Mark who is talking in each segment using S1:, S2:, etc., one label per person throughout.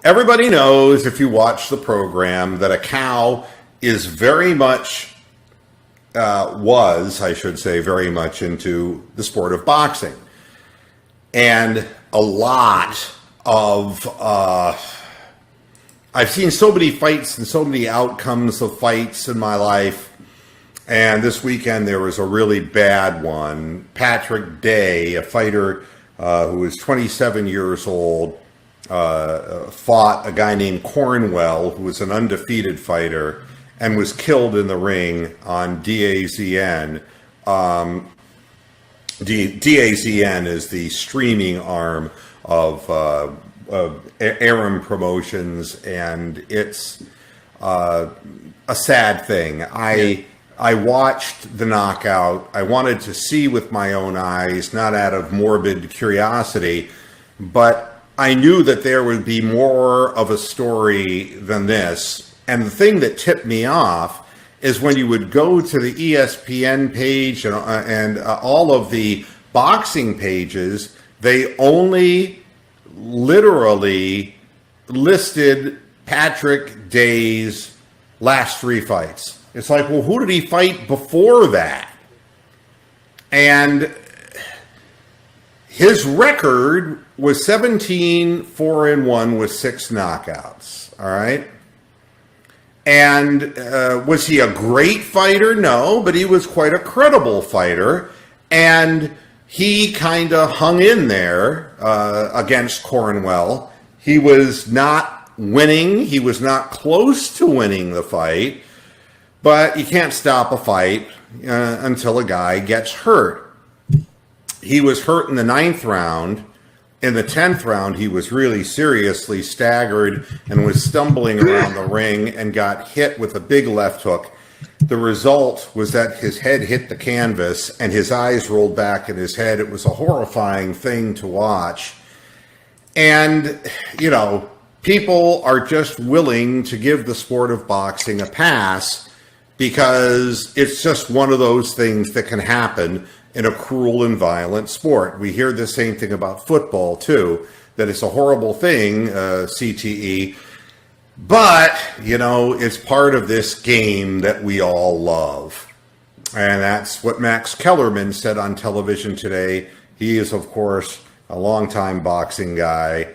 S1: everybody knows, if you watch the program, that a cow is very much, was, I should say, very much into the sport of boxing. And a lot of, I've seen so many fights and so many outcomes of fights in my life. And this weekend there was a really bad one. Patrick Day, a fighter who was 27 years old, fought a guy named Cornwell, who was an undefeated fighter, and was killed in the ring on DAZN. DAZN is the streaming arm of Aram Promotions, and it's a sad thing. I watched the knockout. I wanted to see with my own eyes, not out of morbid curiosity, but I knew that there would be more of a story than this. And the thing that tipped me off is when you would go to the ESPN page and all of the boxing pages, they only literally listed Patrick Day's last 3 fights. It's like, well, who did he fight before that? And his record was 17-4-1 with 6 knockouts. All right. And was he a great fighter? No, but he was quite a credible fighter. And he kind of hung in there against Cornwell. He was not winning. He was not close to winning the fight. But you can't stop a fight until a guy gets hurt. He was hurt in the 9th round. In the 10th round, he was really seriously staggered and was stumbling around the ring and got hit with a big left hook. The result was that his head hit the canvas and his eyes rolled back in his head. It was a horrifying thing to watch. And, you know, people are just willing to give the sport of boxing a pass because it's just one of those things that can happen in a cruel and violent sport. We hear the same thing about football, too, that it's a horrible thing, CTE. But, you know, it's part of this game that we all love. And that's what Max Kellerman said on television today. He is, of course, a longtime boxing guy,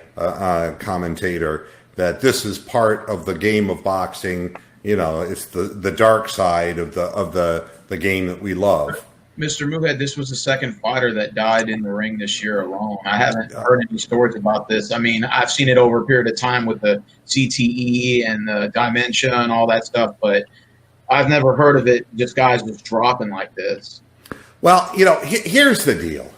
S1: commentator, that this is part of the game of boxing. You know, it's the dark side of the game that we love.
S2: Mr. Muhead, this was the second fighter that died in the ring this year alone. I haven't heard any stories about this. I mean, I've seen it over a period of time with the CTE and the dementia and all that stuff, but I've never heard of it, just guys just dropping like this.
S1: Well, you know, here's the deal.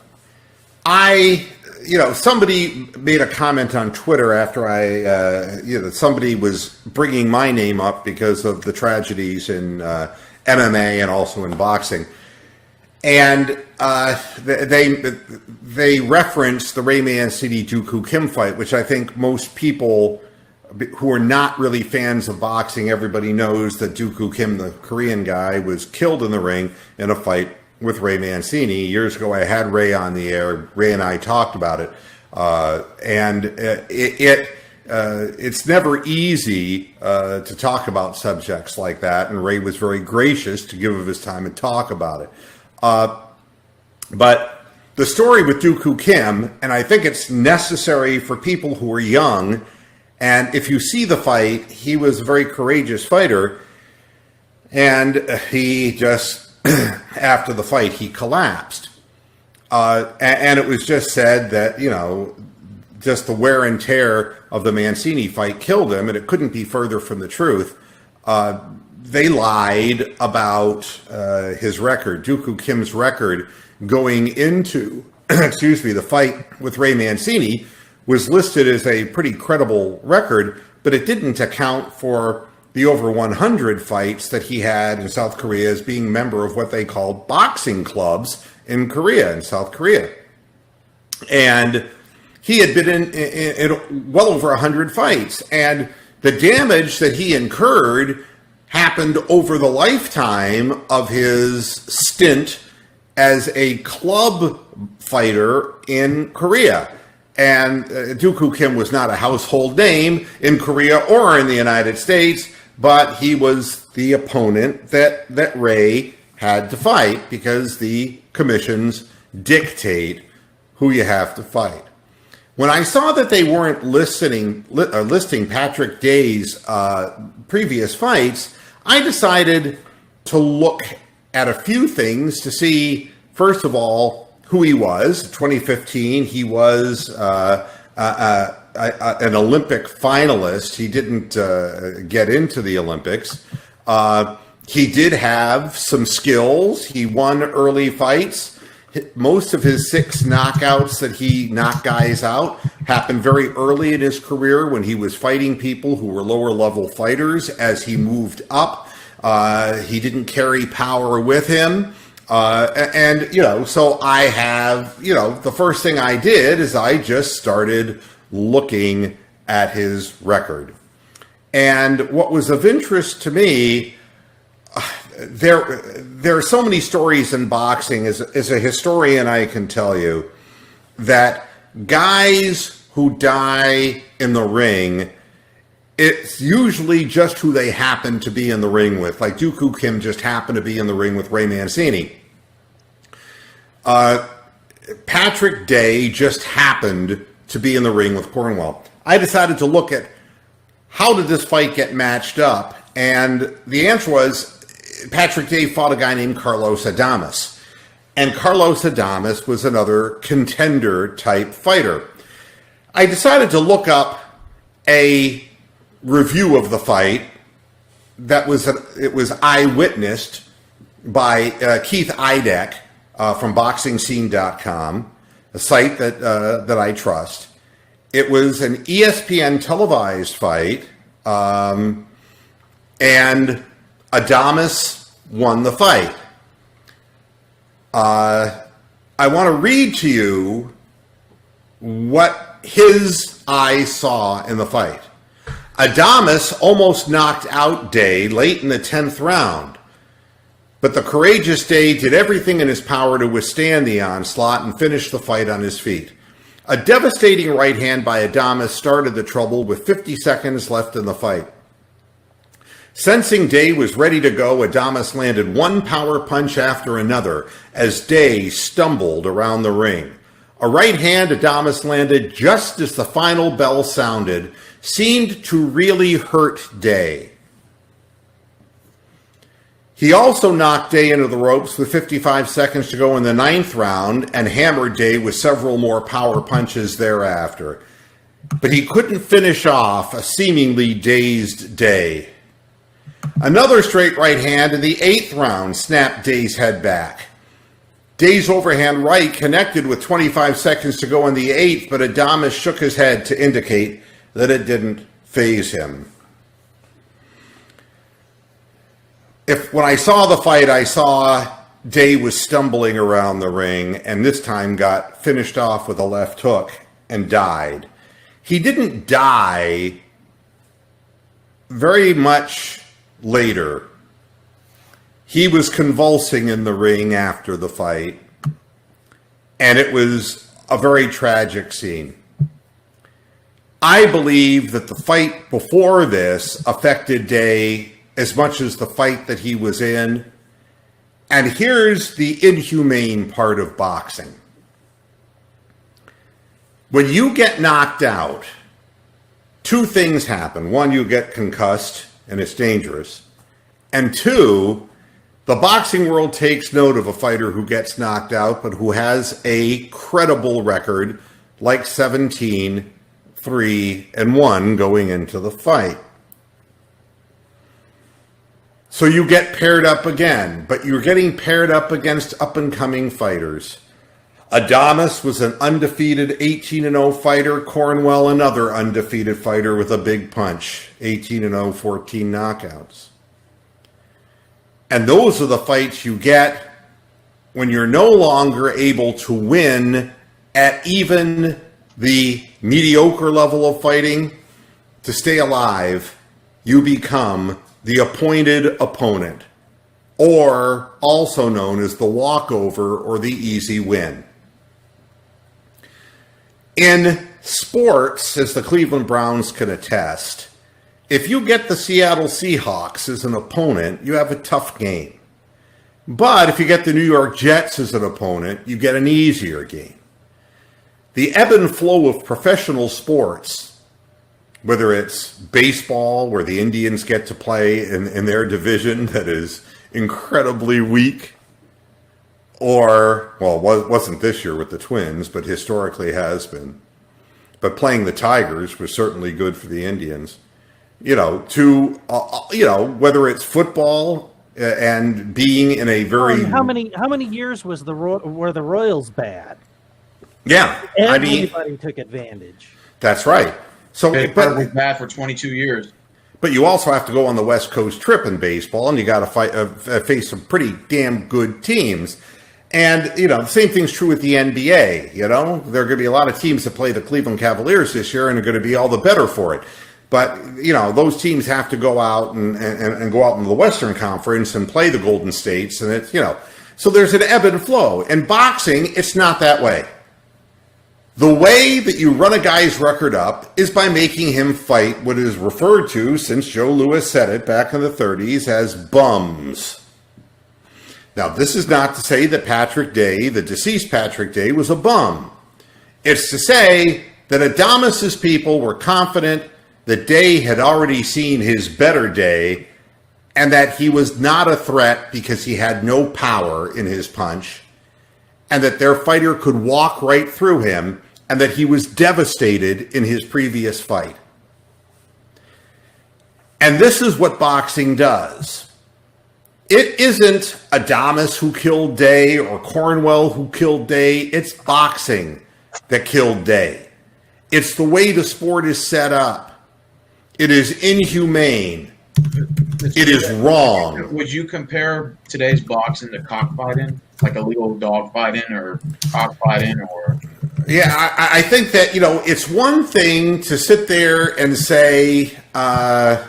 S1: Somebody made a comment on Twitter after somebody was bringing my name up because of the tragedies in MMA and also in boxing. And they referenced the Ray Mancini Dooku Kim fight, which I think most people who are not really fans of boxing, everybody knows that Dooku Kim, the Korean guy, was killed in the ring in a fight with Ray Mancini. Years ago, I had Ray on the air. Ray and I talked about it. It's never easy to talk about subjects like that, and Ray was very gracious to give of his time and talk about it. But the story with Dooku Kim, and I think it's necessary for people who are young, and if you see the fight, he was a very courageous fighter, and he just, after the fight, he collapsed. And it was just said that, you know, just the wear and tear of the Mancini fight killed him, and it couldn't be further from the truth. They lied about his record, Dooku Kim's record, going into, the fight with Ray Mancini was listed as a pretty credible record, but it didn't account for the over 100 fights that he had in South Korea as being member of what they called boxing clubs in South Korea. And he had been in well over 100 fights, and the damage that he incurred happened over the lifetime of his stint as a club fighter in Korea. And Dooku Kim was not a household name in Korea or in the United States, but he was the opponent that Rey had to fight because the commissions dictate who you have to fight. When I saw that they weren't listing Patrick Day's previous fights, I decided to look at a few things to see, first of all, who he was. 2015, he was an Olympic finalist. He didn't get into the Olympics. He did have some skills. He won early fights. Most of his 6 knockouts that he knocked guys out happened very early in his career when he was fighting people who were lower level fighters. As he moved up, he didn't carry power with him. So I have, the first thing I did is I just started looking at his record. And what was of interest to me, there are so many stories in boxing. As a historian, I can tell you that guys who die in the ring, it's usually just who they happen to be in the ring with. Like Dooku Kim just happened to be in the ring with Ray Mancini. Patrick Day just happened to be in the ring with Cornwell. I decided to look at how did this fight get matched up, and the answer was Patrick Day fought a guy named Carlos Adames. And Carlos Adames was another contender-type fighter. I decided to look up a review of the fight it was eyewitnessed by Keith Idek from BoxingScene.com, a site that I trust. It was an ESPN televised fight, and Adames won the fight. I want to read to you what his eyes saw in the fight. Adames almost knocked out Day late in the 10th round, but the courageous Day did everything in his power to withstand the onslaught and finish the fight on his feet. A devastating right hand by Adames started the trouble with 50 seconds left in the fight. Sensing Day was ready to go, Adames landed one power punch after another as Day stumbled around the ring. A right hand Adames landed just as the final bell sounded seemed to really hurt Day. He also knocked Day into the ropes with 55 seconds to go in the 9th round and hammered Day with several more power punches thereafter. But he couldn't finish off a seemingly dazed Day. Another straight right hand in the 8th round snapped Day's head back. Day's overhand right connected with 25 seconds to go in the 8th, but Adames shook his head to indicate that it didn't faze him. When I saw the fight, I saw Day was stumbling around the ring and this time got finished off with a left hook and died. He didn't die very much later. He was convulsing in the ring after the fight, and it was a very tragic scene. I believe that the fight before this affected Day as much as the fight that he was in. And here's the inhumane part of boxing. When you get knocked out, 2 things happen. 1, you get concussed, and it's dangerous. And 2, the boxing world takes note of a fighter who gets knocked out, but who has a credible record, like 17-3-1 going into the fight. So you get paired up again, but you're getting paired up against up-and-coming fighters. Adames was an undefeated 18-0 fighter. Cornwell, another undefeated fighter with a big punch, 18-0, 14 knockouts. And those are the fights you get when you're no longer able to win at even the mediocre level of fighting. To stay alive, you become the appointed opponent, or also known as the walkover or the easy win. In sports, as the Cleveland Browns can attest, if you get the Seattle Seahawks as an opponent, you have a tough game. But if you get the New York Jets as an opponent, you get an easier game. The ebb and flow of professional sports, whether it's baseball, where the Indians get to play in their division that is incredibly weak, or, well, wasn't this year with the Twins, but historically has been. But playing the Tigers was certainly good for the Indians. Whether it's football and being in a very...
S3: How many years were the Royals bad?
S1: Yeah.
S3: Everybody took advantage.
S1: That's right. So,
S2: it was bad for 22 years.
S1: But you also have to go on the West Coast trip in baseball, and you got to face some pretty damn good teams. And, the same thing's true with the NBA, There are going to be a lot of teams that play the Cleveland Cavaliers this year and are going to be all the better for it. But, those teams have to go out and go out into the Western Conference and play the Golden States. And it's, so there's an ebb and flow. In boxing, it's not that way. The way that you run a guy's record up is by making him fight what is referred to, since Joe Louis said it back in the 30s, as bums. Now, this is not to say that Patrick Day, the deceased Patrick Day, was a bum. It's to say that Adamas's people were confident that Day had already seen his better day and that he was not a threat because he had no power in his punch, and that their fighter could walk right through him, and that he was devastated in his previous fight. And this is what boxing does. It isn't Adamas who killed Day or Cornwell who killed Day. It's boxing that killed Day. It's the way the sport is set up. It is inhumane. It is wrong.
S2: Would you compare today's boxing to cockfighting, like illegal dog fighting or cockfighting, or?
S1: Yeah, I think that, it's one thing to sit there and say, I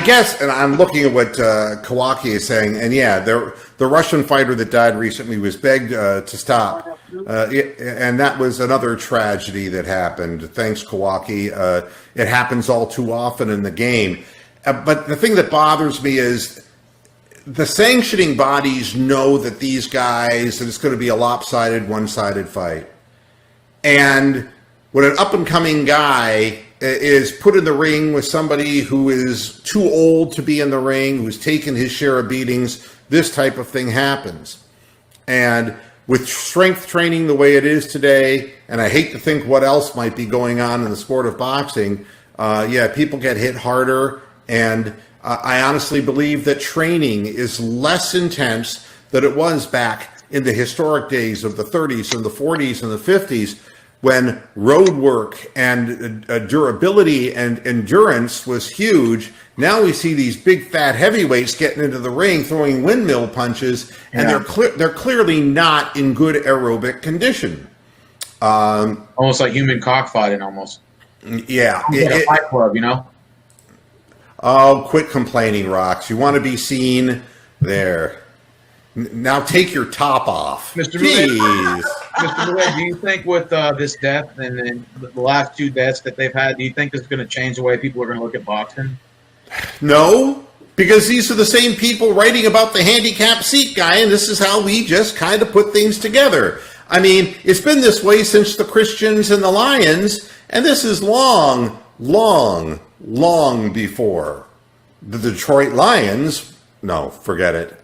S1: guess, and I'm looking at what Kawaki is saying, and yeah, the Russian fighter that died recently was begged to stop, and that was another tragedy that happened. Thanks, Kawaki. It happens all too often in the game. But the thing that bothers me is the sanctioning bodies know that these guys, that it's going to be a lopsided, one-sided fight. And when an up-and-coming guy is put in the ring with somebody who is too old to be in the ring, who's taken his share of beatings, this type of thing happens. And with strength training the way it is today, and I hate to think what else might be going on in the sport of boxing, people get hit harder, and I honestly believe that training is less intense than it was back in the historic days of the 30s and the 40s and the 50s, when road work and durability and endurance was huge. Now we see these big fat heavyweights getting into the ring, throwing windmill punches, and they're clearly not in good aerobic condition.
S2: Almost like human cockfighting, almost.
S1: Yeah.
S2: Like a fight club,
S1: Oh, quit complaining, Rox. You want to be seen there. Now take your top off.
S2: Mr.
S1: Jeez.
S2: Mr. Ruiz, do you think with this death and then the last two deaths that they've had, do you think this is going to change the way people are going to look at boxing?
S1: No, because these are the same people writing about the handicap seat guy, and this is how we just kind of put things together. I mean, it's been this way since the Christians and the Lions, and this is long before the Detroit Lions. No, forget it.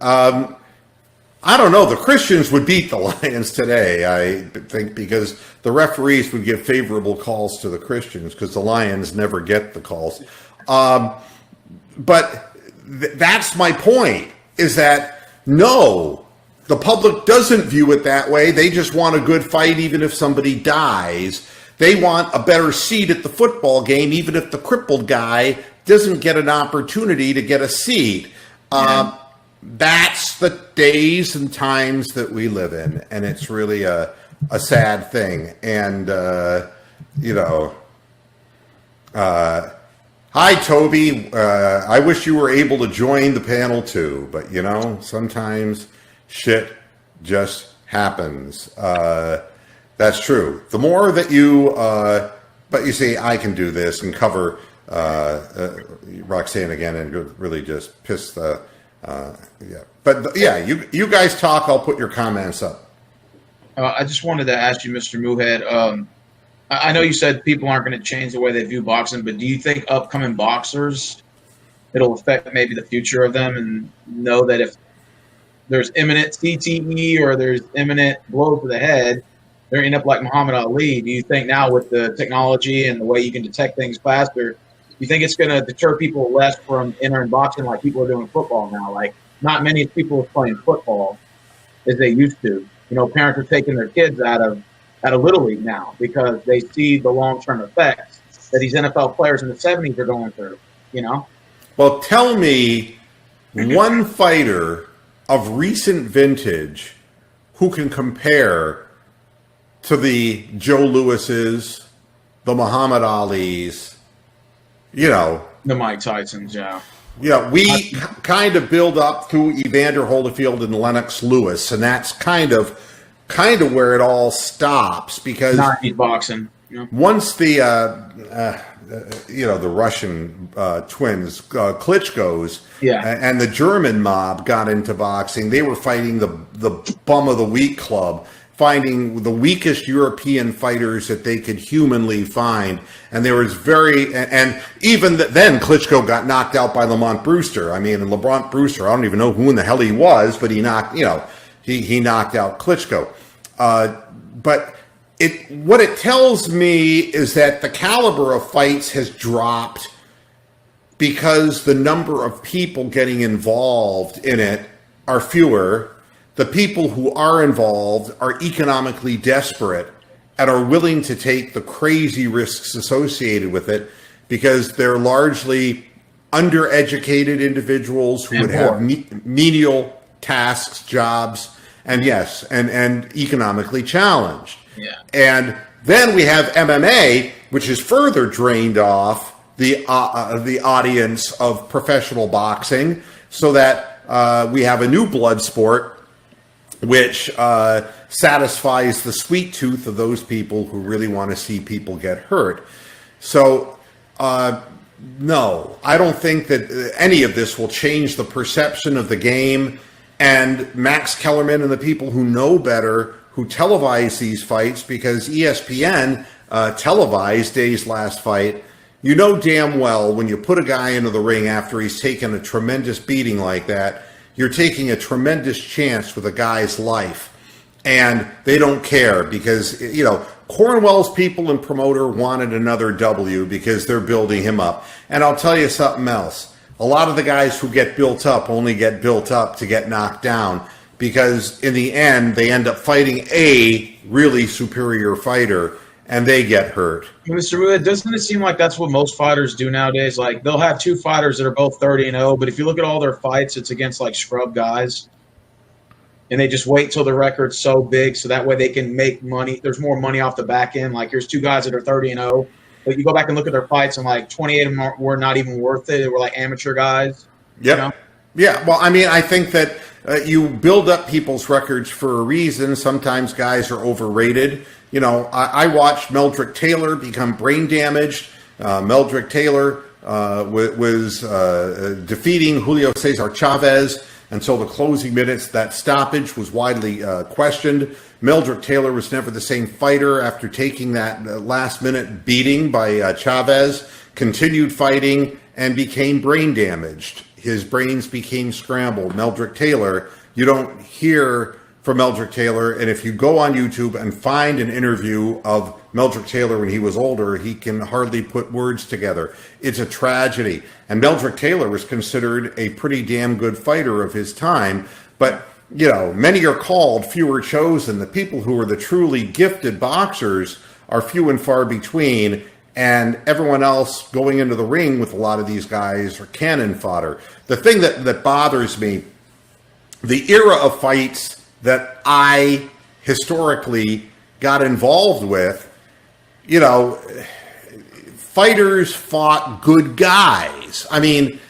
S1: I don't know. The Christians would beat the Lions today, I think, because the referees would give favorable calls to the Christians because the Lions never get the calls. But that's my point, is that, no, the public doesn't view it that way. They just want a good fight even if somebody dies. They want a better seat at the football game even if the crippled guy doesn't get an opportunity to get a seat. That's the days and times that we live in, and it's really a sad thing. And, hi, Toby. I wish you were able to join the panel, too. But, sometimes shit just happens. That's true. The more that you, but you see, I can do this and cover Roxanne again and really just piss the, yeah. But yeah, you guys talk. I'll put your comments up.
S2: I just wanted to ask you, Mr. Moohead. I know you said people aren't going to change the way they view boxing, but do you think upcoming boxers, it'll affect maybe the future of them, and know that if there's imminent CTE or there's imminent blow to the head, they're end up like Muhammad Ali? Do you think now with the technology and the way you can detect things faster, do you think it's going to deter people less from entering boxing like people are doing football now? Like, not many people are playing football as they used to. You know, parents are taking their kids out of Little League now because they see the long-term effects that these NFL players in the 70s are going through, you know?
S1: Well, tell me one fighter of recent vintage who can compare to the Joe Lewis's, the Muhammad Ali's, you know.
S2: The Mike Tysons, yeah.
S1: Yeah, we kind of build up through Evander Holyfield and Lennox Lewis, and that's kind of where it all stops, because
S2: 90s boxing. Yeah.
S1: Once the the Russian twins, Klitschko's, and the German mob got into boxing, they were fighting the bum of the week club, finding the weakest European fighters that they could humanly find. And there was and even then Klitschko got knocked out by Lamont Brewster. I mean, and Lamont Brewster, I don't even know who in the hell he was, but he knocked out Klitschko. But what it tells me is that the caliber of fights has dropped because the number of people getting involved in it are fewer. The people who are involved are economically desperate and are willing to take the crazy risks associated with it because they're largely undereducated individuals who would have menial tasks, jobs, and economically challenged.
S2: Yeah.
S1: And then we have MMA, which is further drained off the audience of professional boxing, so that we have a new blood sport which satisfies the sweet tooth of those people who really want to see people get hurt. So, no, I don't think that any of this will change the perception of the game. And Max Kellerman and the people who know better, who televise these fights, because ESPN televised Day's last fight, you know damn well when you put a guy into the ring after he's taken a tremendous beating like that, you're taking a tremendous chance with a guy's life. And they don't care because, Cornwell's people and promoter wanted another W because they're building him up. And I'll tell you something else. A lot of the guys who get built up only get built up to get knocked down, because in the end, they end up fighting a really superior fighter and they get hurt.
S2: Mr. Ruiz, doesn't it seem like that's what most fighters do nowadays? Like, they'll have two fighters that are both 30-0, but if you look at all their fights, it's against like scrub guys. And they just wait till the record's so big so that way they can make money. There's more money off the back end. Like, here's two guys that are 30-0. But you go back and look at their fights, and like 28 of them were not even worth it. They were like amateur guys.
S1: Yep.
S2: You know?
S1: Yeah. Well, I mean, I think that you build up people's records for a reason. Sometimes guys are overrated. I watched Meldrick Taylor become brain damaged. Meldrick Taylor was defeating Julio Cesar Chavez until the closing minutes. That stoppage was widely questioned. Meldrick Taylor was never the same fighter after taking that last-minute beating by Chavez, continued fighting, and became brain damaged. His brains became scrambled. Meldrick Taylor, you don't hear from Meldrick Taylor, and if you go on YouTube and find an interview of Meldrick Taylor when he was older, he can hardly put words together. It's a tragedy. And Meldrick Taylor was considered a pretty damn good fighter of his time, but many are called, fewer chosen. The people who are the truly gifted boxers are few and far between, and everyone else going into the ring with a lot of these guys are cannon fodder. The thing that bothers me, the era of fights that I historically got involved with, fighters fought good guys. I mean,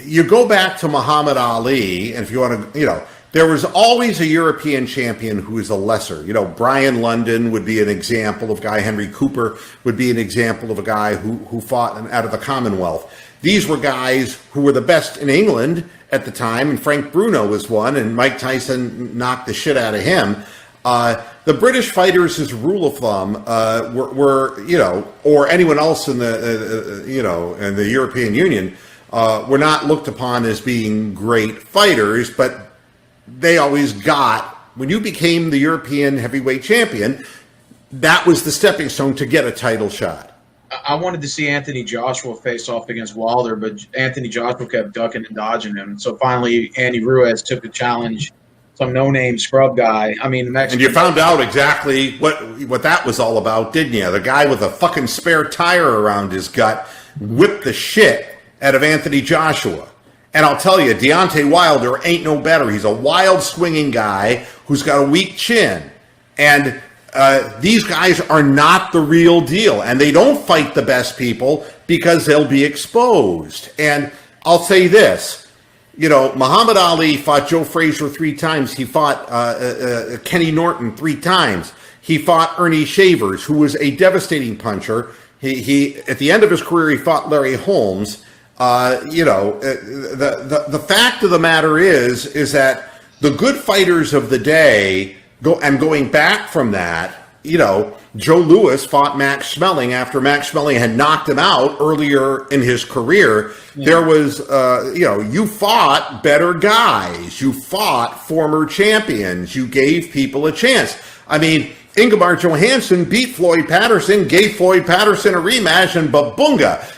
S1: you go back to Muhammad Ali, and if you want to, there was always a European champion who was a lesser. You know, Brian London would be an example of a guy. Henry Cooper would be an example of a guy who fought out of the Commonwealth. These were guys who were the best in England at the time, and Frank Bruno was one, and Mike Tyson knocked the shit out of him. The British fighters, as a rule of thumb, were you know, or anyone else in the you know, in the European Union, were not looked upon as being great fighters, but they always got, when you became the European heavyweight champion, that was the stepping stone to get a title shot.
S2: I wanted to see Anthony Joshua face off against Wilder, but Anthony Joshua kept ducking and dodging him. So finally, Andy Ruiz took the challenge. Some no-name scrub guy. I mean,
S1: and you found out exactly what that was all about, didn't you? The guy with a fucking spare tire around his gut whipped the shit out of Anthony Joshua. And I'll tell you, Deontay Wilder ain't no better. He's a wild swinging guy who's got a weak chin. And these guys are not the real deal. And they don't fight the best people because they'll be exposed. And I'll say this. You know, Muhammad Ali fought Joe Frazier 3 times. He fought Kenny Norton 3 times. He fought Ernie Shavers, who was a devastating puncher. He at the end of his career, he fought Larry Holmes. You know, the fact of the matter is that the good fighters of the day going back from that, you know, Joe Louis fought Max Schmeling after Max Schmeling had knocked him out earlier in his career. Yeah. There was, you know, you fought better guys. You fought former champions. You gave people a chance. I mean, Ingemar Johansson beat Floyd Patterson, gave Floyd Patterson a rematch, and babunga.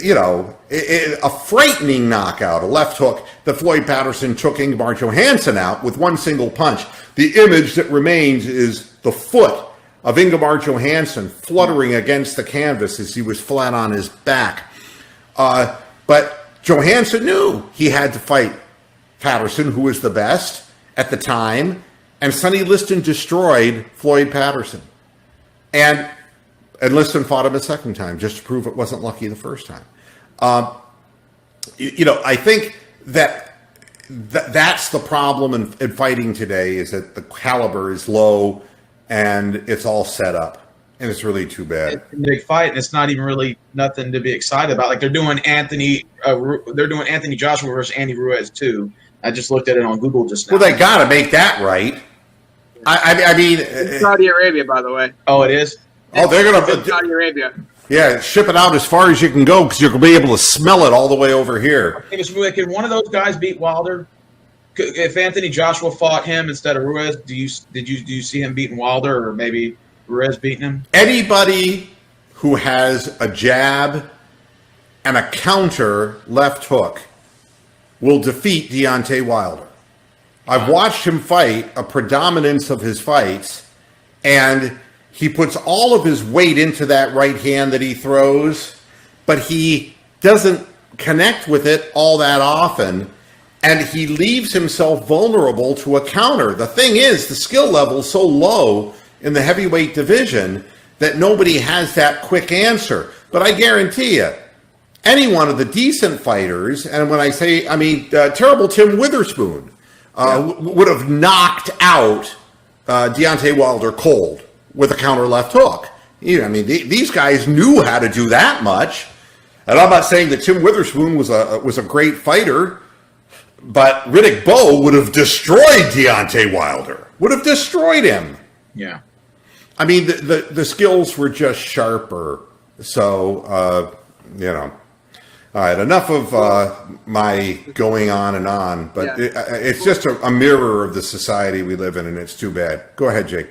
S1: You know, a frightening knockout, a left hook that Floyd Patterson took Ingemar Johansson out with one single punch. The image that remains is the foot of Ingemar Johansson fluttering against the canvas as he was flat on his back. But Johansson knew he had to fight Patterson, who was the best at the time, and Sonny Liston destroyed Floyd Patterson. And Liston fought him a second time just to prove it wasn't lucky the first time. You know, I think that's the problem in fighting today, is that the caliber is low and it's all set up, and it's really too bad.
S2: It's a big fight, and it's not even really nothing to be excited about. Like they're doing Anthony Joshua versus Andy Ruiz too. I just looked at it on Google just now.
S1: Well, they got to make that right. I mean,
S4: it's Saudi Arabia, by the way.
S2: Oh, it is.
S1: Oh, they're going to
S4: Saudi Arabia.
S1: Yeah, ship it out as far as you can go because you're going to be able to smell it all the way over here.
S2: Can one of those guys beat Wilder? If Anthony Joshua fought him instead of Ruiz, do you see him beating Wilder, or maybe Ruiz beating him?
S1: Anybody who has a jab and a counter left hook will defeat Deontay Wilder. I've watched him fight, a predominance of his fights, and he puts all of his weight into that right hand that he throws, but he doesn't connect with it all that often, and he leaves himself vulnerable to a counter. The thing is, the skill level is so low in the heavyweight division that nobody has that quick answer. But I guarantee you, any one of the decent fighters, and when I say, I mean, terrible Tim Witherspoon, would have knocked out Deontay Wilder cold with a counter left hook. I mean, these guys knew how to do that much. And I'm not saying that Tim Witherspoon was a great fighter, but Riddick Bowe would have destroyed Deontay Wilder. Would have destroyed him.
S2: Yeah.
S1: I mean, the skills were just sharper. So, you know. All right, enough of my going on and on, but it's just a mirror of the society we live in, and it's too bad. Go ahead, Jake.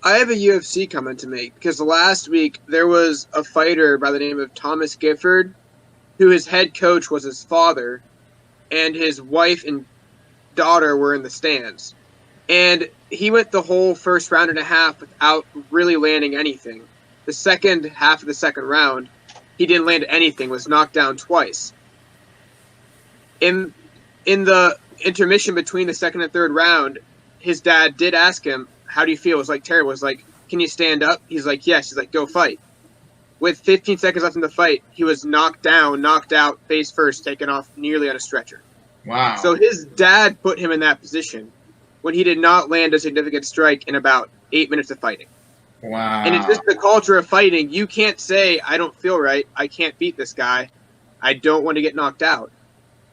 S4: I have a UFC comment to make, because last week there was a fighter by the name of Thomas Gifford, who his head coach was his father, and his wife and daughter were in the stands. And he went the whole first round and a half without really landing anything. The second half of the second round, he didn't land anything, was knocked down twice. In the intermission between the second and third round, his dad did ask him, how do you feel? It was like terrible. It was like, can you stand up? He's like, yes. He's like, go fight. With 15 seconds left in the fight, he was knocked down, knocked out, face first, taken off nearly on a stretcher.
S2: Wow.
S4: So his dad put him in that position when he did not land a significant strike in about 8 minutes of fighting.
S2: Wow.
S4: And it's just the culture of fighting. You can't say, I don't feel right. I can't beat this guy. I don't want to get knocked out.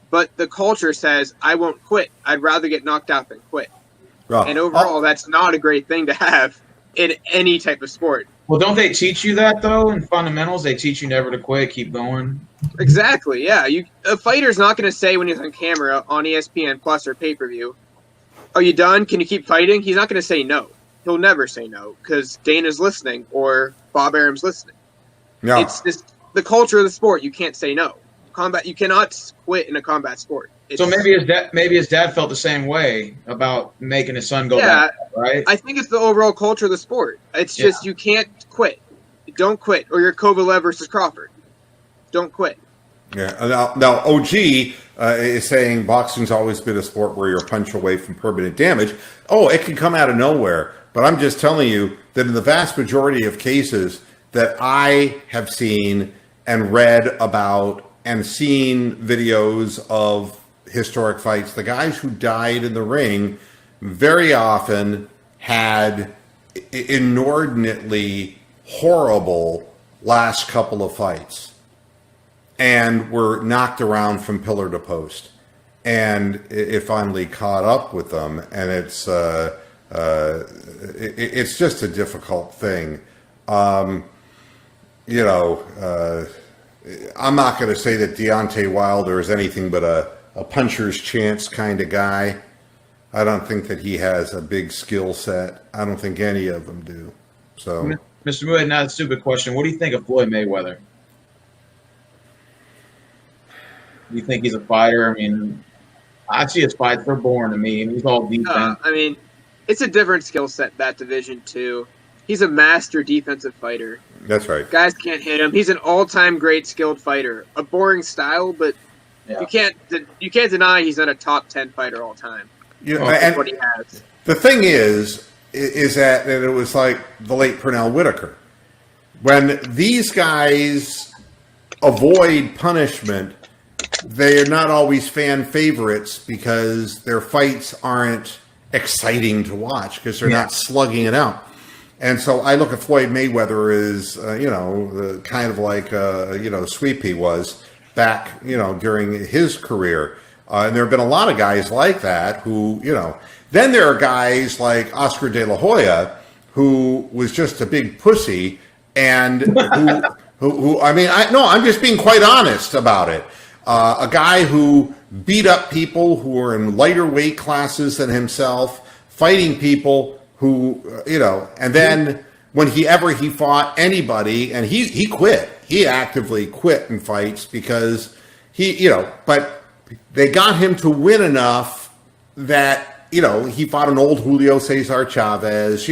S4: But the culture says, I won't quit. I'd rather get knocked out than quit.
S1: Well,
S4: And overall, that's not a great thing to have in any type of sport.
S2: Well, don't they teach you that, though, in fundamentals? They teach you never to quit, keep going.
S4: Exactly, yeah. A fighter's not going to say when he's on camera on ESPN Plus or pay-per-view, are you done? Can you keep fighting? He's not going to say no. He'll never say no because Dana's listening or Bob Arum's listening.
S1: no.
S4: It's just the culture of the sport. You can't say no. Combat. You cannot quit in a combat sport.
S2: So maybe his dad felt the same way about making his son go back, right?
S4: I think it's the overall culture of the sport. It's just you can't quit. Don't quit, or you're Kovalev versus Crawford. Don't quit.
S1: Yeah. Now OG is saying boxing's always been a sport where you're a punch away from permanent damage. Oh, it can come out of nowhere. But I'm just telling you that in the vast majority of cases that I have seen and read about and seen videos of historic fights, the guys who died in the ring very often had inordinately horrible last couple of fights and were knocked around from pillar to post. And it finally caught up with them, and it's just a difficult thing. I'm not going to say that Deontay Wilder is anything but a puncher's chance kind of guy. I don't think that he has a big skill set. I don't think any of them do. So,
S2: Mr. Wood, not a stupid question. What do you think of Floyd Mayweather? Do you think he's a fighter? I mean, I see his fights. They're boring to me. He's all defense.
S4: I mean, it's a different skill set, that division, too. He's a master defensive fighter.
S1: that's right.
S4: Guys can't hit him. He's an all-time great skilled fighter. A boring style, but you can't deny he's not a top 10 fighter all time.
S1: And
S4: what he has.
S1: the thing is that it was like the late Pernell Whitaker. When these guys avoid punishment, they're not always fan favorites because their fights aren't exciting to watch because they're not slugging it out. And so I look at Floyd Mayweather as, kind of like, Sweepy was back, during his career. And there have been a lot of guys like that who, then there are guys like Oscar De La Hoya, who was just a big pussy and I'm just being quite honest about it. A guy who beat up people who were in lighter weight classes than himself, fighting people who, and then when he fought anybody, and he quit. He actively quit in fights because but they got him to win enough that, he fought an old Julio Cesar Chavez,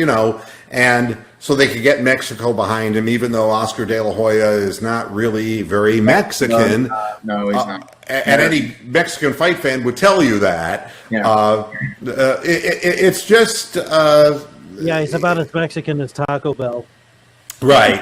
S1: and so they could get Mexico behind him, even though Oscar De La Hoya is not really very Mexican.
S2: No, he's not.
S1: And any Mexican fight fan would tell you that.
S2: Yeah.
S1: It's just...
S3: he's about as Mexican as Taco Bell.
S1: Right.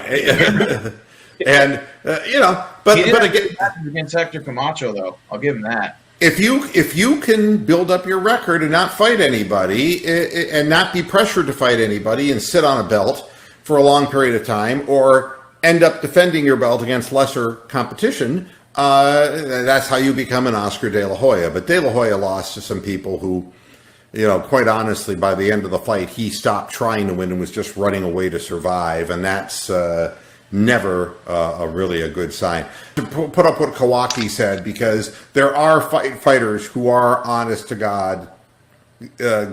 S1: And, but again...
S2: Against Hector Camacho, though. I'll give him that.
S1: If you can build up your record and not fight anybody and not be pressured to fight anybody and sit on a belt for a long period of time or end up defending your belt against lesser competition, that's how you become an Oscar De La Hoya. But De La Hoya lost to some people who, quite honestly, by the end of the fight, he stopped trying to win and was just running away to survive. And that's never really a good sign. To put up what Kawaki said, because there are fighters who are, honest to God,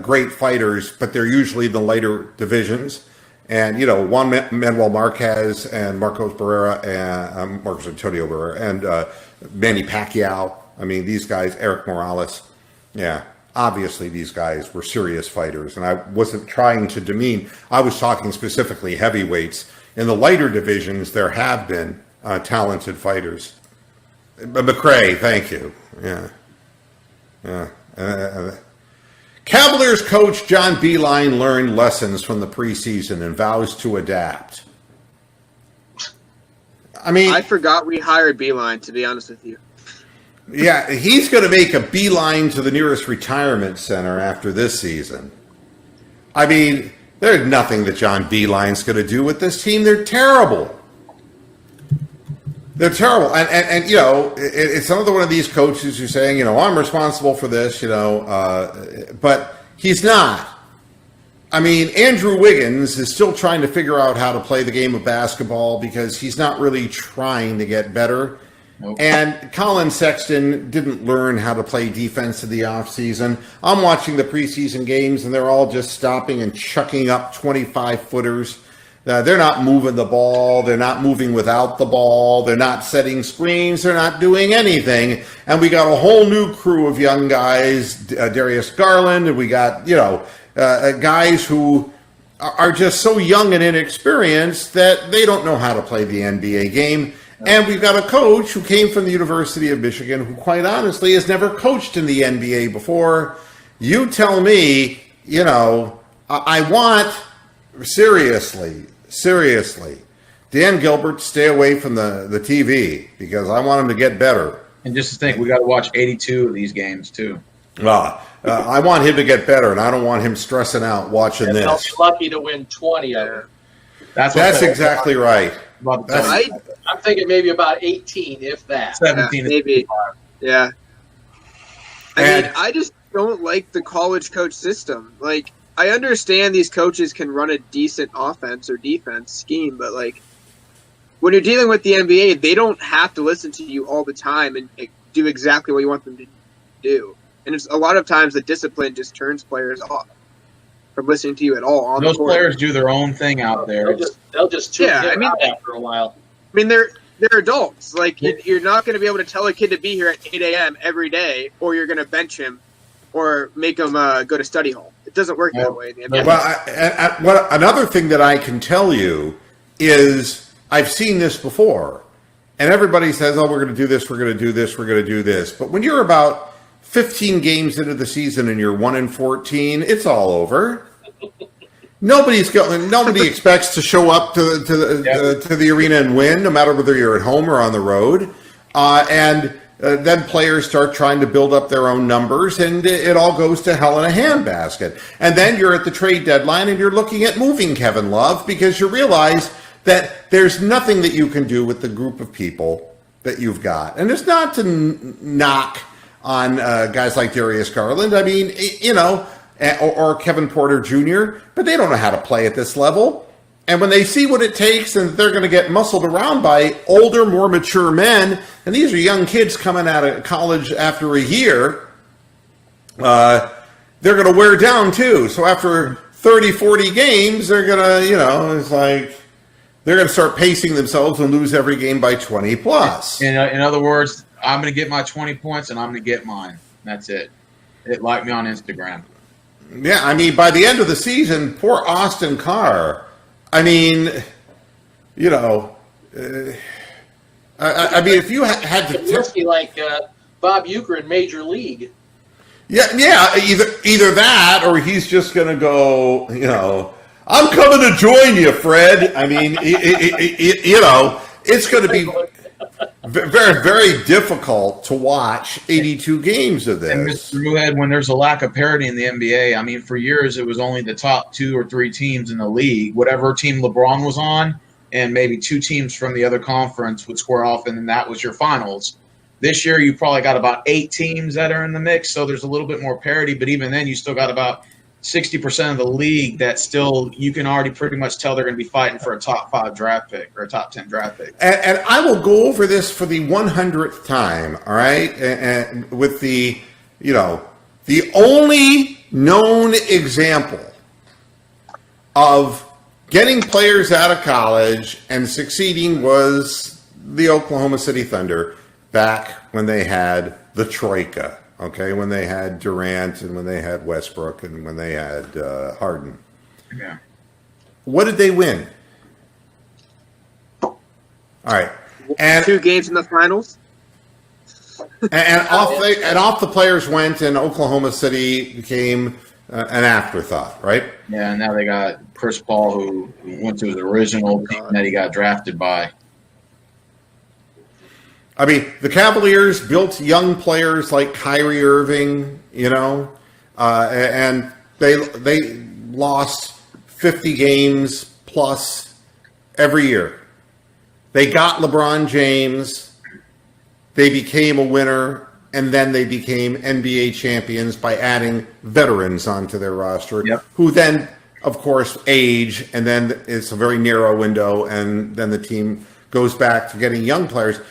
S1: great fighters, but they're usually the lighter divisions. And, Juan Manuel Marquez and Marcos Barrera and Marcos Antonio Barrera and Manny Pacquiao. I mean, these guys, Eric Morales. Yeah, obviously these guys were serious fighters. And I wasn't trying to demean. I was talking specifically heavyweights. In the lighter divisions, there have been talented fighters. McRae, thank you. Yeah. Cavaliers coach John Beilein learned lessons from the preseason and vows to adapt. I mean,
S4: I forgot we hired Beilein, to be honest with you.
S1: Yeah, he's going to make a beeline to the nearest retirement center after this season. I mean, there's nothing that John Beeline's going to do with this team. They're terrible. They're terrible. And you know, it's another one of these coaches who's saying, you know, I'm responsible for this, you know, but he's not. I mean, Andrew Wiggins is still trying to figure out how to play the game of basketball because he's not really trying to get better.
S2: Nope.
S1: And Colin Sexton didn't learn how to play defense in the offseason. I'm watching the preseason games, and they're all just stopping and chucking up 25-footers. They're not moving the ball. They're not moving without the ball. They're not setting screens. They're not doing anything. And we got a whole new crew of young guys, Darius Garland, and we got, you know, guys who are just so young and inexperienced that they don't know how to play the NBA game. And we've got a coach who came from the University of Michigan who, quite honestly, has never coached in the NBA before. You tell me, you know, I want, seriously, Dan Gilbert, stay away from the TV because I want him to get better.
S2: And just to think, we got to watch 82 of these games, too.
S1: I want him to get better, and I don't want him stressing out watching this.
S5: They'll be lucky to win 20 of them.
S1: That's exactly right.
S5: I'm thinking maybe about 18, if that.
S2: 17.
S4: Maybe. Yeah. I mean, I just don't like the college coach system. Like, I understand these coaches can run a decent offense or defense scheme, but, like, when you're dealing with the NBA, they don't have to listen to you all the time and do exactly what you want them to do. And it's a lot of times the discipline just turns players off from listening to you at all. On
S2: Those
S4: the court.
S2: Players do their own thing out there.
S5: They'll just tune out after a while.
S4: I mean, they're adults. Like, you're not going to be able to tell a kid to be here at 8 a.m. every day, or you're going to bench him or make him go to study hall. It doesn't work that way in the NBA.
S1: Well, another thing that I can tell you is I've seen this before, and everybody says, oh, we're going to do this, we're going to do this, we're going to do this. But when you're about 15 games into the season and you're 1-14, it's all over. Nobody expects to show up to the arena and win, no matter whether you're at home or on the road. Then players start trying to build up their own numbers, and it all goes to hell in a handbasket. And then you're at the trade deadline, and you're looking at moving Kevin Love because you realize that there's nothing that you can do with the group of people that you've got. And it's not to knock on guys like Darius Garland. I mean, you know, or Kevin Porter Jr., but they don't know how to play at this level. And when they see what it takes and they're going to get muscled around by older, more mature men, and these are young kids coming out of college after a year, they're going to wear down too. So after 30, 40 games, they're going to, you know, it's like they're going to start pacing themselves and lose every game by 20 plus.
S2: In other words, I'm going to get my 20 points and I'm going to get mine. That's it. Like me on Instagram.
S1: Yeah, I mean, by the end of the season, poor Austin Carr. I mean, you know, I mean, if you had to,
S5: it must be like Bob Uecker in Major League.
S1: Yeah, either that or he's just going to go, you know, I'm coming to join you, Fred. I mean, you know, it's going to be very, very difficult to watch 82 games of this.
S2: And Mr. Ruhead, when there's a lack of parity in the NBA, I mean, for years it was only the top 2 or 3 teams in the league. Whatever team LeBron was on, and maybe 2 teams from the other conference would square off, and then that was your finals. This year, you probably got about 8 teams that are in the mix, so there's a little bit more parity. But even then, you still got about 60% of the league that still you can already pretty much tell they're going to be fighting for a top 5 draft pick or a top 10 draft pick.
S1: And I will go over this for the 100th time, all right? And with the, you know, the only known example of getting players out of college and succeeding was the Oklahoma City Thunder back when they had the Troika. Okay, when they had Durant and when they had Westbrook and when they had Harden.
S2: Yeah.
S1: What did they win? All right. And
S4: 2 games in the finals.
S1: and off the players went, and Oklahoma City became an afterthought, right?
S2: Yeah, and now they got Chris Paul, who went to his original team that he got drafted by.
S1: I mean, the Cavaliers built young players like Kyrie Irving, and they lost 50 games plus every year. They got LeBron James. They became a winner, and then they became NBA champions by adding veterans onto their roster, who then, of course, age, and then it's a very narrow window, and then the team goes back to getting young players.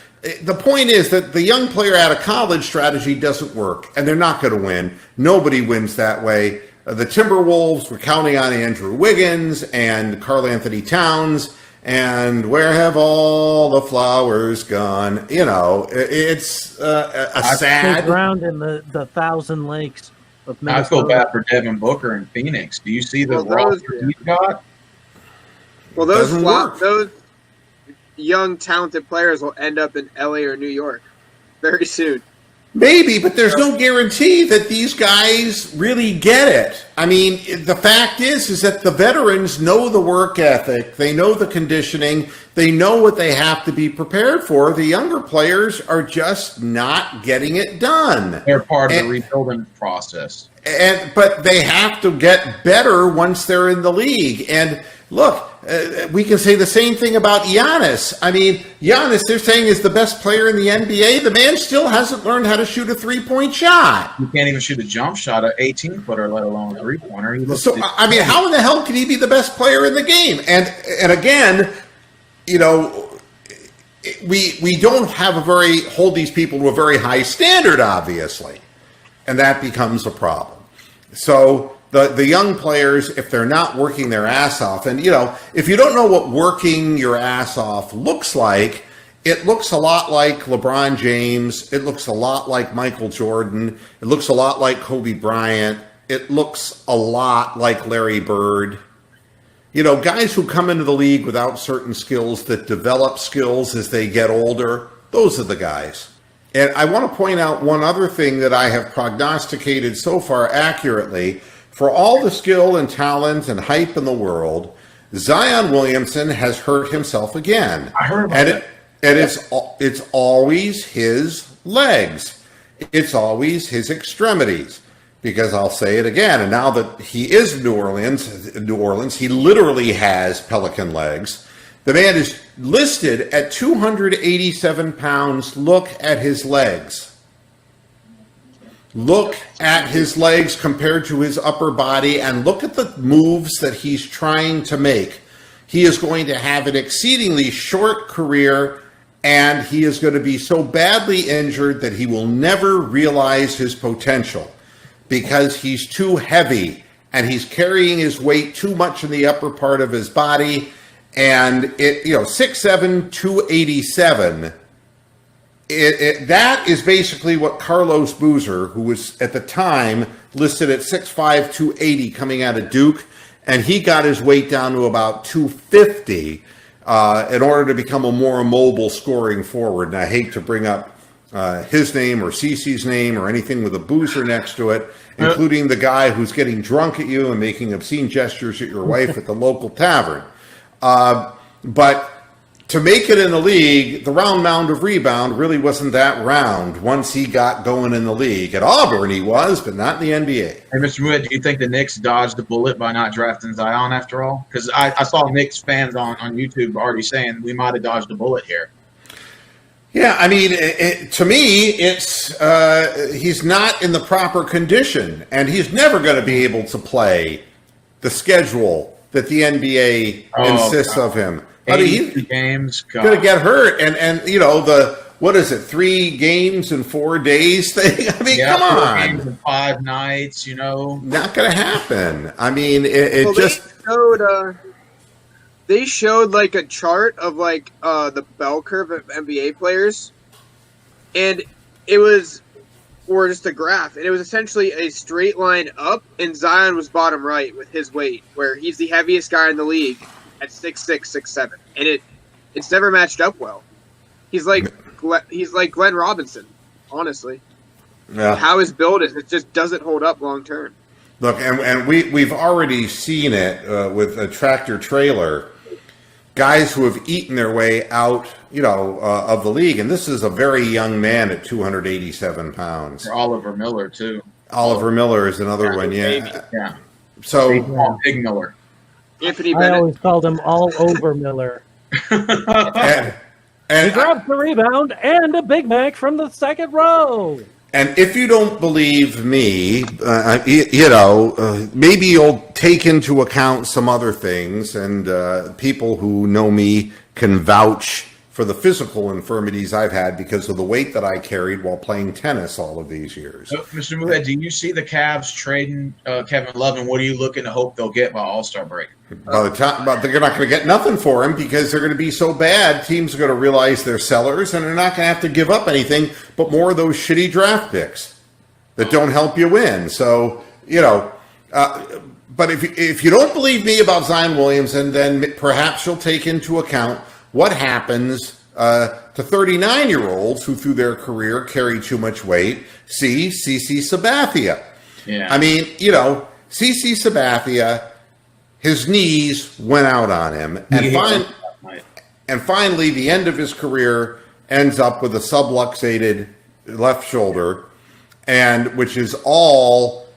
S1: The point is that the young player out of college strategy doesn't work, and they're not going to win. Nobody wins that way. The Timberwolves were counting on Andrew Wiggins and Karl Anthony Towns, and where have all the flowers gone? It's a sad...
S3: Ground in the Thousand Lakes of Minnesota.
S2: I feel bad for Devin Booker in Phoenix. Do you see the roster he's got?
S4: Well, those young, talented players will end up in LA or New York very soon.
S1: Maybe, but there's no guarantee that these guys really get it. I mean, the fact is that the veterans know the work ethic, they know the conditioning, they know what they have to be prepared for. The younger players are just not getting it done.
S2: They're part of the rebuilding process.
S1: But they have to get better once they're in the league. And look, we can say the same thing about Giannis. I mean, Giannis, they're saying, is the best player in the NBA. The man still hasn't learned how to shoot a three-point shot.
S2: You can't even shoot a jump shot, an 18-footer, let alone a three-pointer.
S1: So, I mean, how in the hell can he be the best player in the game? And again, we don't hold these people to a very high standard, obviously. And that becomes a problem. So the young players, if they're not working their ass off, and, if you don't know what working your ass off looks like, it looks a lot like LeBron James. It looks a lot like Michael Jordan. It looks a lot like Kobe Bryant. It looks a lot like Larry Bird. Guys who come into the league without certain skills that develop skills as they get older, those are the guys. And I want to point out one other thing that I have prognosticated so far accurately. For all the skill and talent and hype in the world, Zion Williamson has hurt himself again.
S2: I heard about that.
S1: And it's always his legs. It's always his extremities. Because I'll say it again, and now that he is in New Orleans, he literally has pelican legs. The man is listed at 287 pounds. Look at his legs. Look at his legs compared to his upper body, and look at the moves that he's trying to make. He is going to have an exceedingly short career, and he is going to be so badly injured that he will never realize his potential because he's too heavy, and he's carrying his weight too much in the upper part of his body. And 6'7", 287, that is basically what Carlos Boozer, who was at the time listed at 6'5", 280 coming out of Duke, and he got his weight down to about 250 in order to become a more mobile scoring forward. And I hate to bring up his name or Cece's name or anything with a Boozer next to it, including the guy who's getting drunk at you and making obscene gestures at your wife at the local tavern. But to make it in the league, the round mound of rebound really wasn't that round once he got going in the league. At Auburn he was, but not in the NBA.
S2: Hey, Mr. Muett, do you think the Knicks dodged the bullet by not drafting Zion after all? Because I saw Knicks fans on YouTube already saying we might have dodged a bullet here.
S1: Yeah, I mean, to me, it's he's not in the proper condition, and he's never going to be able to play the schedule that the NBA insists of him. I mean, he's
S2: games
S1: going to get hurt, and the 3 games in 4 days thing? I mean, come on.
S2: 4 games in 5 nights,
S1: Not going to happen. I mean,
S4: They showed like a chart of like the bell curve of NBA players, and it was, or just a graph, and it was essentially a straight line up, and Zion was bottom right with his weight, where he's the heaviest guy in the league at 6'6", 6'7", and it's never matched up well. He's like Glenn Robinson, honestly.
S1: Yeah.
S4: How his build is, it just doesn't hold up long term.
S1: Look, and we've already seen it with a tractor trailer. Guys who have eaten their way out, of the league, and this is a very young man at 287 pounds.
S2: Or Oliver Miller too.
S1: Oliver Miller is another one, yeah.
S2: Yeah.
S1: So
S2: Big Miller.
S4: Anthony
S3: I
S4: Bennett.
S3: always called him all over Miller.
S1: and
S3: He grabs the rebound and a Big Mac from the second row.
S1: And if you don't believe me, maybe you'll take into account some other things, and people who know me can vouch for the physical infirmities I've had because of the weight that I carried while playing tennis all of these years.
S2: So, Mr. Muhead, do you see the Cavs trading Kevin Love, and what are you looking to hope they'll get by All-Star break?
S1: By the time, but they're not going to get nothing for him because they're going to be so bad. Teams are going to realize they're sellers, and they're not going to have to give up anything but more of those shitty draft picks that don't help you win. So, but if you don't believe me about Zion Williamson, then perhaps you'll take into account what happens to 39-year-olds who, through their career, carry too much weight. See CC Sabathia.
S2: Yeah.
S1: I mean, CC Sabathia, his knees went out on him, and finally, the end of his career ends up with a subluxated left shoulder, and which is all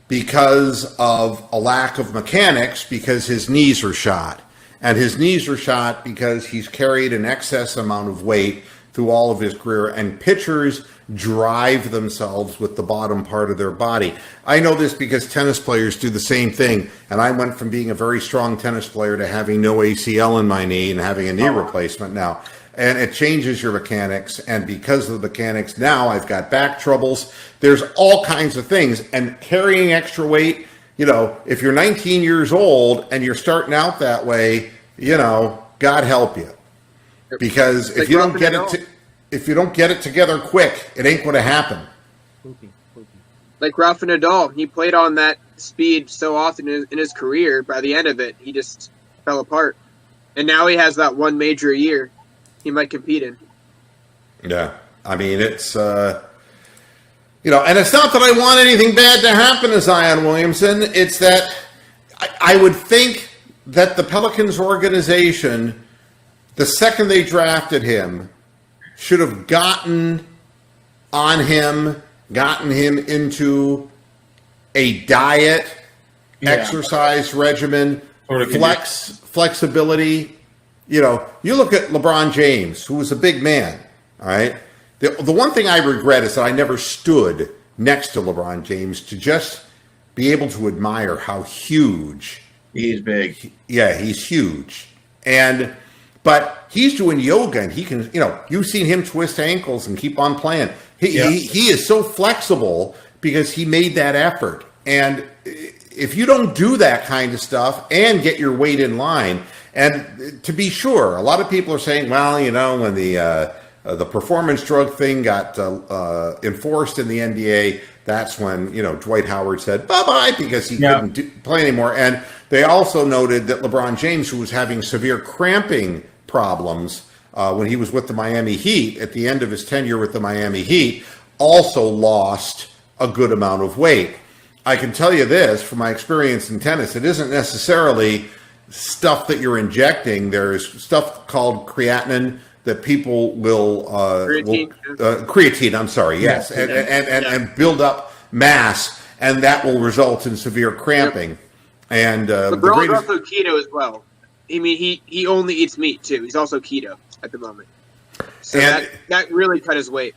S1: because of a lack of mechanics, because his knees are shot. And his knees are shot because he's carried an excess amount of weight through all of his career, and pitchers drive themselves with the bottom part of their body. I know this because tennis players do the same thing, and I went from being a very strong tennis player to having no ACL in my knee and having a knee replacement now. And it changes your mechanics, and because of the mechanics now, I've got back troubles. There's all kinds of things, and carrying extra weight, if you're 19 years old and you're starting out that way, God help you. Because if you don't get it together quick, it ain't going to happen.
S4: Like Rafa Nadal, he played on that speed so often in his career. By the end of it, he just fell apart. And now he has that one major year he might compete in.
S1: Yeah, I mean, it's and it's not that I want anything bad to happen to Zion Williamson. It's that I would think that the Pelicans organization, the second they drafted him, should have gotten him into a diet, exercise regimen, flexibility. You look at LeBron James, who was a big man, all right? The one thing I regret is that I never stood next to LeBron James to just be able to admire how huge.
S2: He's big.
S1: He's huge. But he's doing yoga, and he can, you've seen him twist ankles and keep on playing. He is so flexible because he made that effort. And if you don't do that kind of stuff and get your weight in line, and to be sure, a lot of people are saying, well, when the performance drug thing got enforced in the NBA, that's when, Dwight Howard said bye-bye because he couldn't play anymore. And they also noted that LeBron James, who was having severe cramping problems when he was with the Miami Heat, at the end of his tenure with the Miami Heat, also lost a good amount of weight. I can tell you this, from my experience in tennis, it isn't necessarily stuff that you're injecting. There's stuff called creatinine that people will creatine. I'm sorry, yes, and build up mass, and that will result in severe cramping. Yep. And
S4: LeBron's also keto as well. I mean, he only eats meat too. He's also keto at the moment, so that really cut his weight.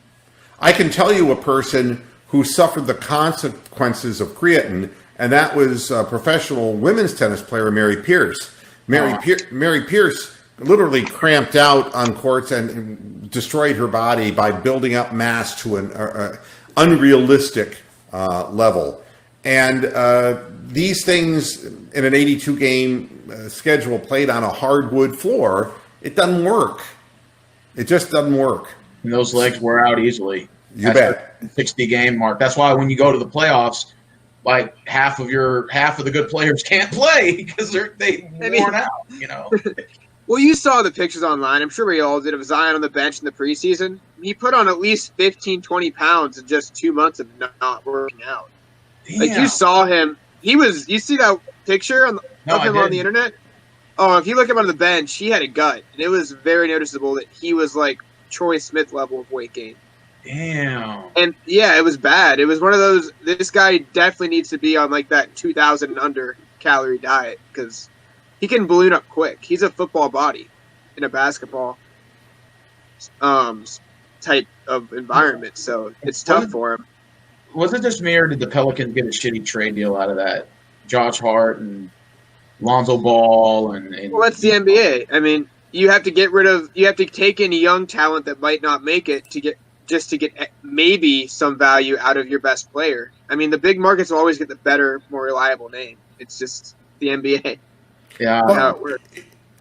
S1: I can tell you a person who suffered the consequences of creatine, and that was professional women's tennis player Mary Pierce. Mary Pierce literally cramped out on courts and destroyed her body by building up mass to an unrealistic level. And these things in an 82-game schedule played on a hardwood floor, it doesn't work. It just doesn't work.
S2: And those legs wear out easily.
S1: You bet.
S2: 60-game mark. That's why when you go to the playoffs, like half of the good players can't play because they've worn out.
S4: Well, you saw the pictures online. I'm sure we all did of Zion on the bench in the preseason. He put on at least 15, 20 pounds in just 2 months of not working out. Damn. Like, you saw him. You see that picture of him on the internet? if you look him on the bench, he had a gut, and it was very noticeable that he was like Troy Smith level of weight gain.
S2: Damn.
S4: And yeah, it was bad. It was one of those. This guy definitely needs to be on like that 2,000 and under calorie diet because he can balloon up quick. He's a football body in a basketball type of environment, so it's tough for him.
S2: Was it just me, or did the Pelicans get a shitty trade deal out of that? Josh Hart and Lonzo Ball and
S4: well, that's the NBA. I mean, you have to take in a young talent that might not make it to get maybe some value out of your best player. I mean, the big markets will always get the better, more reliable name. It's just the NBA.
S2: Yeah,
S4: how it works.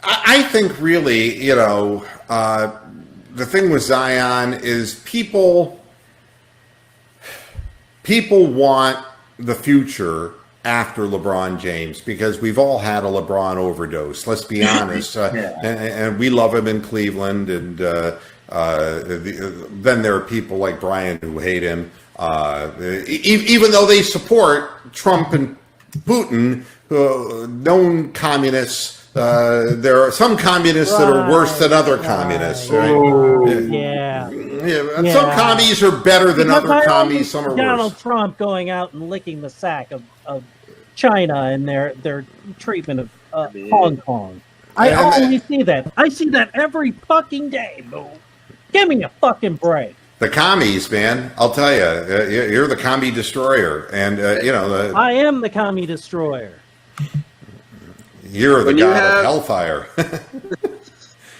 S1: I think really, the thing with Zion is people want the future after LeBron James because we've all had a LeBron overdose. Let's be honest. And we love him in Cleveland, and then there are people like Brian who hate him, even though they support Trump and Putin, known communists. There are some communists that are worse than other communists. Right?
S3: Yeah.
S1: Some commies are better than other commies. Some are
S3: Donald
S1: worse.
S3: Trump going out and licking the sack of China and their treatment of Hong Kong. I only see that. I see that every fucking day, boo. Give me a fucking break.
S1: The commies, man. I'll tell you, you're the commie destroyer, and
S3: I am the commie destroyer.
S1: You're the god of hellfire.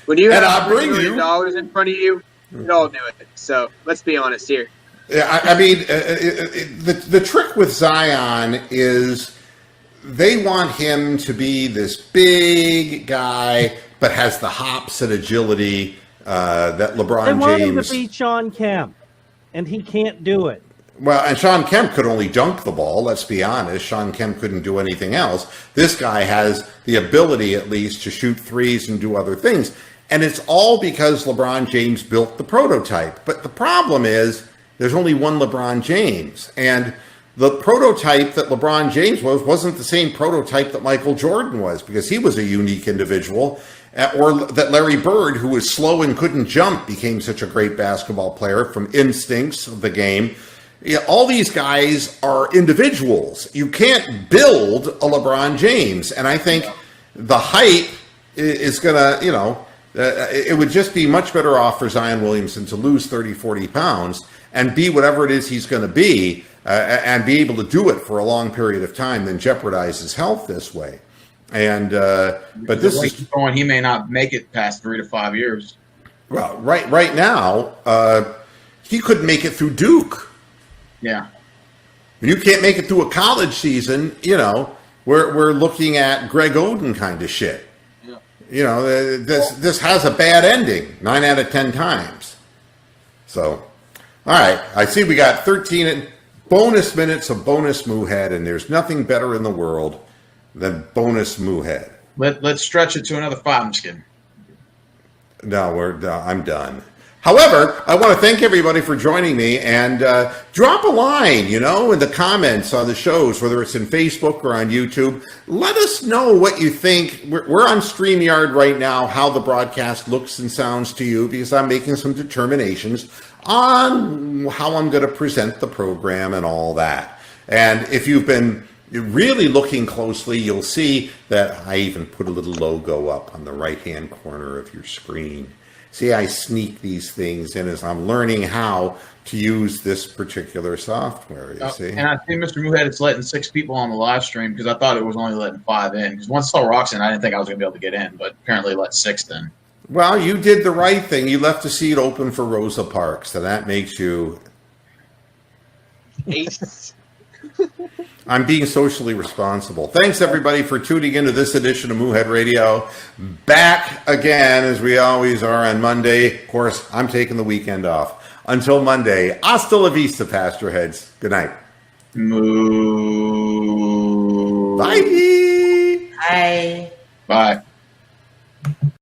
S4: When you
S1: and
S4: have
S1: I'll bring you
S4: $1 in front of you, we all do it. So let's be honest here.
S1: Yeah, I mean, the trick with Zion is they want him to be this big guy, but has the hops and agility that LeBron
S3: They want
S1: James.
S3: him to beat Sean Kemp, and he can't do it.
S1: Well, and Sean Kemp could only dunk the ball, let's be honest. Sean Kemp couldn't do anything else. This guy has the ability, at least, to shoot threes and do other things. And it's all because LeBron James built the prototype. But the problem is there's only one LeBron James. And the prototype that LeBron James wasn't the same prototype that Michael Jordan was, because he was a unique individual. Or that Larry Bird, who was slow and couldn't jump, became such a great basketball player from instincts of the game. Yeah, all these guys are individuals. You can't build a LeBron James. And I think the hype is going to, it would just be much better off for Zion Williamson to lose 30, 40 pounds and be whatever it is he's going to be and be able to do it for a long period of time than jeopardize his health this way. And but this is
S2: going. He may not make it past 3 to 5 years.
S1: Well, right now, he couldn't make it through Duke.
S2: Yeah.
S1: When you can't make it through a college season, we're looking at Greg Oden kind of shit. Yeah. This has a bad ending 9 out of 10 times. So, all right, I see we got 13 bonus minutes of bonus Moohead, and there's nothing better in the world than bonus Moohead.
S2: Let's stretch it to another 5. I'm just kidding.
S1: No, I'm done. However, I want to thank everybody for joining me, and drop a line, in the comments on the shows, whether it's in Facebook or on YouTube. Let us know what you think. We're on StreamYard right now, how the broadcast looks and sounds to you, because I'm making some determinations on how I'm going to present the program and all that. And if you've been really looking closely, you'll see that I even put a little logo up on the right-hand corner of your screen. See, I sneak these things in as I'm learning how to use this particular software, you see. And
S2: I think Mr. Moohead is letting 6 people on the live stream because I thought it was only letting 5 in. Because once I saw rocks in, I didn't think I was going to be able to get in, but apparently let 6 in.
S1: Well, you did the right thing. You left a seat open for Rosa Parks, and that makes you...
S4: Ace.
S1: I'm being socially responsible. Thanks, everybody, for tuning into this edition of Moohead Radio. Back again, as we always are, on Monday. Of course, I'm taking the weekend off. Until Monday, hasta la vista, Pastor Heads. Good night.
S2: Moo.
S1: Bye.
S2: Bye. Bye.